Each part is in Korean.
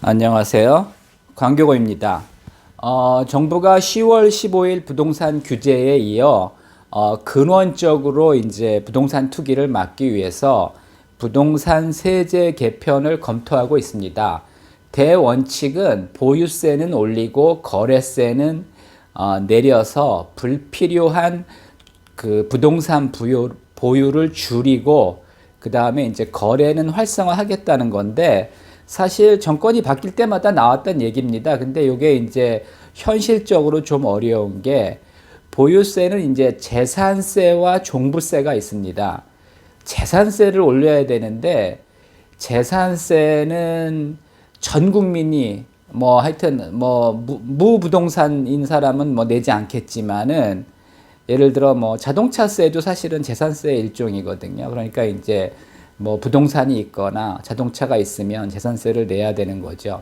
안녕하세요. 광교고입니다. 정부가 10월 15일 부동산 규제에 이어 근원적으로 이제 부동산 투기를 막기 위해서 부동산 세제 개편을 검토하고 있습니다. 대원칙은 보유세는 올리고 거래세는 내려서 불필요한 그 부동산 보유를 줄이고 그 다음에 이제 거래는 활성화하겠다는 건데, 사실 정권이 바뀔 때마다 나왔던 얘기입니다. 근데 이게 이제 현실적으로 좀 어려운 게, 보유세는 이제 재산세와 종부세가 있습니다. 재산세를 올려야 되는데, 재산세는 전 국민이 뭐 하여튼 뭐 무부동산인 사람은 뭐 내지 않겠지만은, 예를 들어 뭐 자동차세도 사실은 재산세의 일종이거든요. 그러니까 이제 뭐 부동산이 있거나 자동차가 있으면 재산세를 내야 되는 거죠.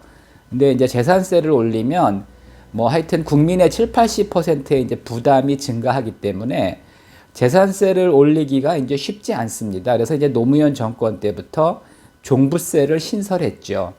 근데 이제 재산세를 올리면 뭐 하여튼 국민의 7, 80%의 이제 부담이 증가하기 때문에 재산세를 올리기가 이제 쉽지 않습니다. 그래서 이제 노무현 정권 때부터 종부세를 신설했죠.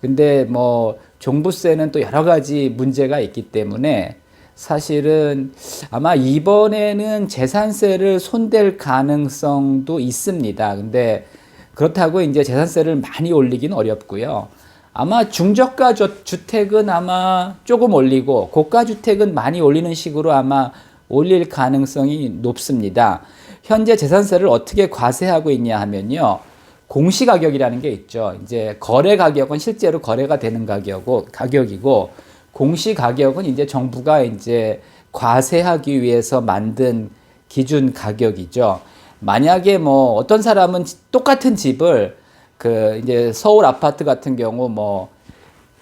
근데 뭐 종부세는 또 여러 가지 문제가 있기 때문에 사실은 아마 이번에는 재산세를 손댈 가능성도 있습니다. 근데 그렇다고 이제 재산세를 많이 올리기는 어렵고요. 아마 중저가 주택은 아마 조금 올리고 고가 주택은 많이 올리는 식으로 아마 올릴 가능성이 높습니다. 현재 재산세를 어떻게 과세하고 있냐 하면요. 공시가격이라는 게 있죠. 이제 거래 가격은 실제로 거래가 되는 가격이고, 공시가격은 이제 정부가 이제 과세하기 위해서 만든 기준 가격이죠. 만약에 뭐 어떤 사람은 똑같은 집을 그 이제 서울 아파트 같은 경우 뭐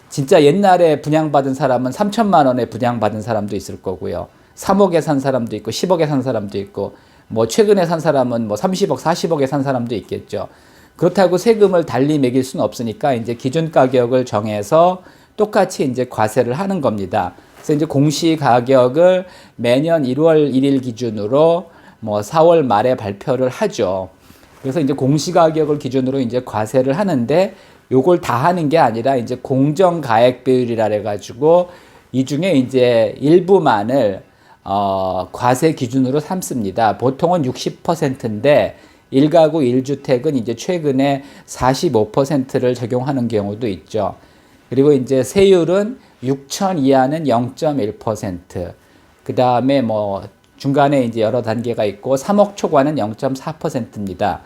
진짜 옛날에 분양받은 사람은 3천만 원에 분양받은 사람도 있을 거고요. 3억에 산 사람도 있고 10억에 산 사람도 있고, 뭐 최근에 산 사람은 뭐 30억, 40억에 산 사람도 있겠죠. 그렇다고 세금을 달리 매길 수는 없으니까 이제 기준 가격을 정해서 똑같이 이제 과세를 하는 겁니다. 그래서 이제 공시 가격을 매년 1월 1일 기준으로 뭐 4월 말에 발표를 하죠. 그래서 이제 공시 가격을 기준으로 이제 과세를 하는데, 요걸 다 하는 게 아니라 이제 공정 가액 비율이라 해 가지고 이 중에 이제 일부만을 과세 기준으로 삼습니다. 보통은 60%인데 1가구 1주택은 이제 최근에 45%를 적용하는 경우도 있죠. 그리고 이제 세율은 6천 이하는 0.1%, 그 다음에 뭐 중간에 이제 여러 단계가 있고 3억 초과는 0.4%입니다.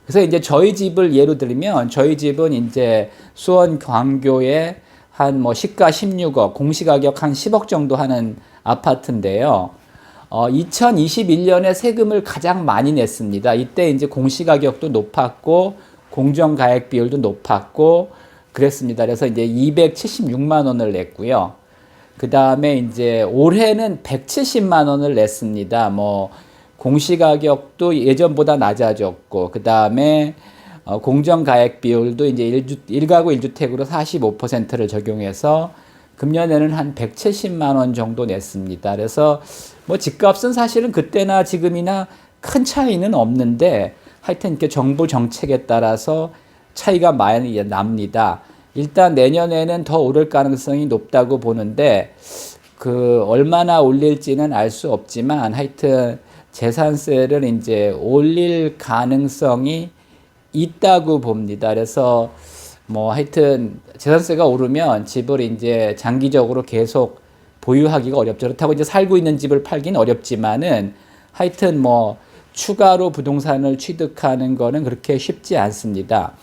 그래서 이제 저희 집을 예로 들면, 저희 집은 이제 수원 광교에 한 뭐 시가 16억, 공시가격 한 10억 정도 하는 아파트인데요. 2021년에 세금을 가장 많이 냈습니다. 이때 이제 공시가격도 높았고 공정가액 비율도 높았고 그랬습니다. 그래서 이제 276만 원을 냈고요. 그 다음에 이제 올해는 170만 원을 냈습니다. 뭐 공시가격도 예전보다 낮아졌고, 그 다음에 공정가액 비율도 이제 1가구 1주택으로 45%를 적용해서 금년에는 한 170만 원 정도 냈습니다. 그래서 뭐 집값은 사실은 그때나 지금이나 큰 차이는 없는데, 하여튼 이렇게 정부 정책에 따라서 차이가 많이 납니다. 일단 내년에는 더 오를 가능성이 높다고 보는데, 그 얼마나 올릴지는 알 수 없지만 하여튼 재산세를 이제 올릴 가능성이 있다고 봅니다. 그래서 뭐 하여튼 재산세가 오르면 집을 이제 장기적으로 계속 보유하기가 어렵죠. 그렇다고 이제 살고 있는 집을 팔긴 어렵지만은 하여튼 뭐 추가로 부동산을 취득하는 거는 그렇게 쉽지 않습니다.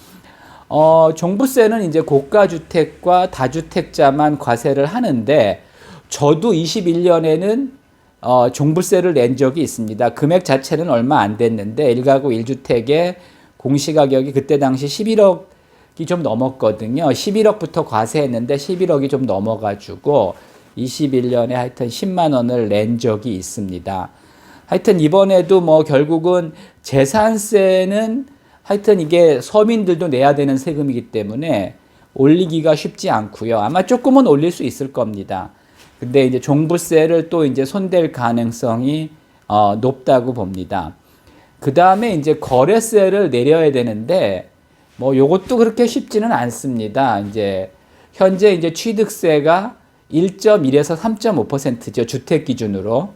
종부세는 이제 고가주택과 다주택자만 과세를 하는데, 저도 21년에는 종부세를 낸 적이 있습니다. 금액 자체는 얼마 안 됐는데 1가구 1주택의 공시가격이 그때 당시 11억이 좀 넘었거든요. 11억부터 과세했는데 11억이 좀 넘어가지고 21년에 하여튼 10만 원을 낸 적이 있습니다. 하여튼 이번에도 뭐 결국은 재산세는 하여튼 이게 서민들도 내야 되는 세금이기 때문에 올리기가 쉽지 않고요. 아마 조금은 올릴 수 있을 겁니다. 근데 이제 종부세를 또 이제 손댈 가능성이 높다고 봅니다. 그 다음에 이제 거래세를 내려야 되는데, 뭐 요것도 그렇게 쉽지는 않습니다. 이제 현재 이제 취득세가 1.1에서 3.5%죠. 주택 기준으로.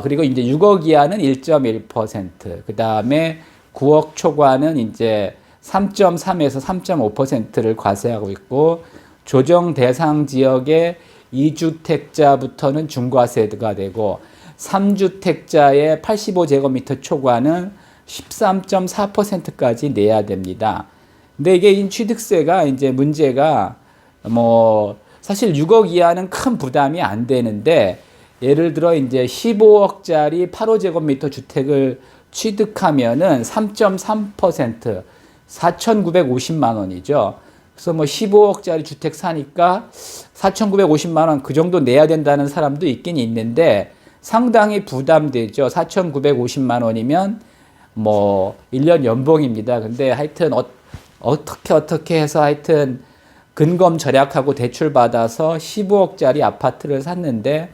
그리고 이제 6억 이하는 1.1%, 그 다음에 9억 초과는 이제 3.3에서 3.5%를 과세하고 있고, 조정 대상 지역의 2주택자부터는 중과세가 되고, 3주택자의 85제곱미터 초과는 13.4%까지 내야 됩니다. 근데 이게 취득세가 이제 문제가 사실 6억 이하는 큰 부담이 안 되는데, 예를 들어 이제 15억짜리 8호제곱미터 주택을 취득하면은 3.3%, 4,950만 원이죠. 그래서 15억짜리 주택 사니까 4,950만 원 그 정도 내야 된다는 사람도 있긴 있는데 상당히 부담되죠. 4,950만 원이면 1년 연봉입니다. 근데 하여튼 어떻게 해서 하여튼 근검 절약하고 대출 받아서 15억짜리 아파트를 샀는데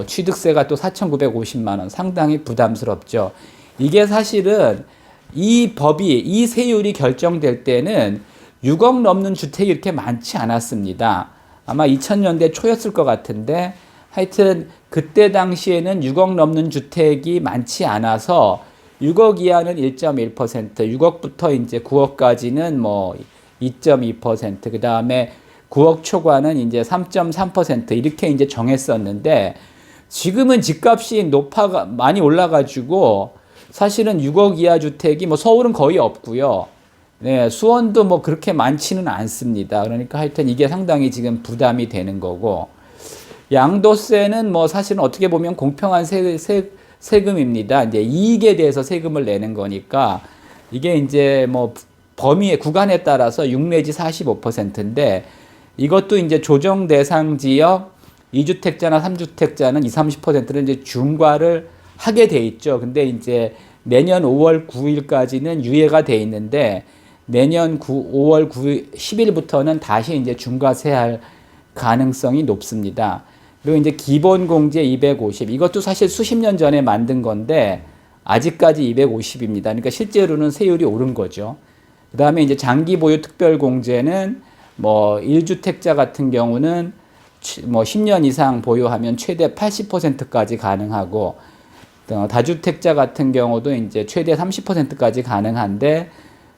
취득세가 또 4,950만 원, 상당히 부담스럽죠. 이게 사실은 이 세율이 결정될 때는 6억 넘는 주택이 이렇게 많지 않았습니다. 아마 2000년대 초였을 것 같은데, 하여튼 그때 당시에는 6억 넘는 주택이 많지 않아서 6억 이하는 1.1%, 6억부터 이제 9억까지는 2.2%, 그 다음에 9억 초과는 이제 3.3% 이렇게 이제 정했었는데, 지금은 집값이 많이 올라가지고 사실은 6억 이하 주택이 서울은 거의 없고요. 네, 수원도 그렇게 많지는 않습니다. 그러니까 하여튼 이게 상당히 지금 부담이 되는 거고, 양도세는 사실은 어떻게 보면 공평한 세금입니다. 이제 이익에 대해서 세금을 내는 거니까 이게 이제 범위의 구간에 따라서 6 내지 45%인데, 이것도 이제 조정 대상 지역 2주택자나 3주택자는 20-30%를 이제 중과를 하게 돼 있죠. 근데 이제 내년 5월 9일까지는 유예가 돼 있는데, 내년 5월 10일부터는 다시 이제 중과세할 가능성이 높습니다. 그리고 이제 기본공제 250, 이것도 사실 수십 년 전에 만든 건데 아직까지 250입니다. 그러니까 실제로는 세율이 오른 거죠. 그 다음에 이제 장기 보유 특별공제는 1주택자 같은 경우는 10년 이상 보유하면 최대 80%까지 가능하고, 다주택자 같은 경우도 이제 최대 30%까지 가능한데,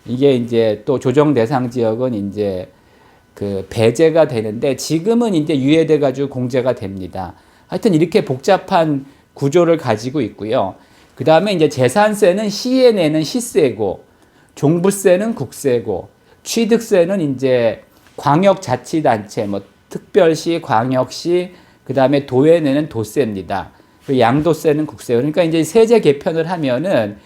이게 이제 또 조정 대상 지역은 이제 그 배제가 되는데, 지금은 이제 유예돼 가지고 공제가 됩니다. 하여튼 이렇게 복잡한 구조를 가지고 있고요. 그 다음에 이제 재산세는 시에 내는 시세고, 종부세는 국세고, 취득세는 이제 광역자치단체, 특별시, 광역시, 그 다음에 도에 내는 도세입니다. 그리고 양도세는 국세. 그러니까 이제 세제 개편을 하면은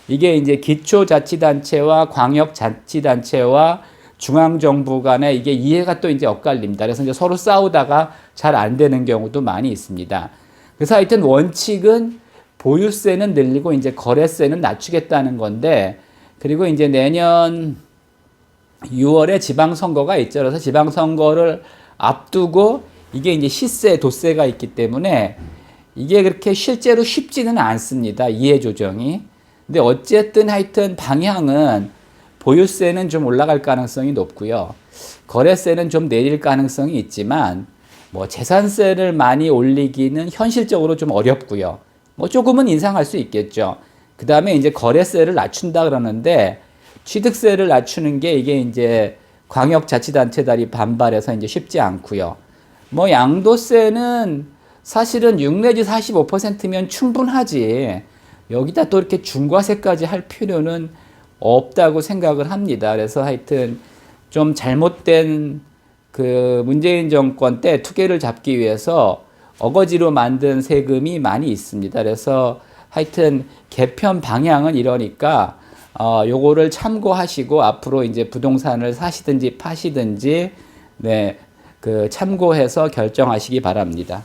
이게 이제 기초자치단체와 광역자치단체와 중앙정부 간에 이게 이해가 또 이제 엇갈립니다. 그래서 이제 서로 싸우다가 잘 안 되는 경우도 많이 있습니다. 그래서 하여튼 원칙은 보유세는 늘리고 이제 거래세는 낮추겠다는 건데, 그리고 이제 내년 6월에 지방선거가 있죠. 그래서 지방선거를 앞두고 이게 이제 시세, 도세가 있기 때문에 이게 그렇게 실제로 쉽지는 않습니다. 이해 조정이. 근데 어쨌든 하여튼 방향은 보유세는 좀 올라갈 가능성이 높고요. 거래세는 좀 내릴 가능성이 있지만 재산세를 많이 올리기는 현실적으로 좀 어렵고요. 조금은 인상할 수 있겠죠. 그 다음에 이제 거래세를 낮춘다 그러는데, 취득세를 낮추는 게 이게 이제 광역자치단체들이 반발해서 이제 쉽지 않고요. 양도세는 사실은 6 내지 45%면 충분하지, 여기다 또 이렇게 중과세까지 할 필요는 없다고 생각을 합니다. 그래서 하여튼 좀 잘못된 그 문재인 정권 때 투개를 잡기 위해서 어거지로 만든 세금이 많이 있습니다. 그래서 하여튼 개편 방향은 이러니까 요거를 참고하시고 앞으로 이제 부동산을 사시든지 파시든지 참고해서 결정하시기 바랍니다.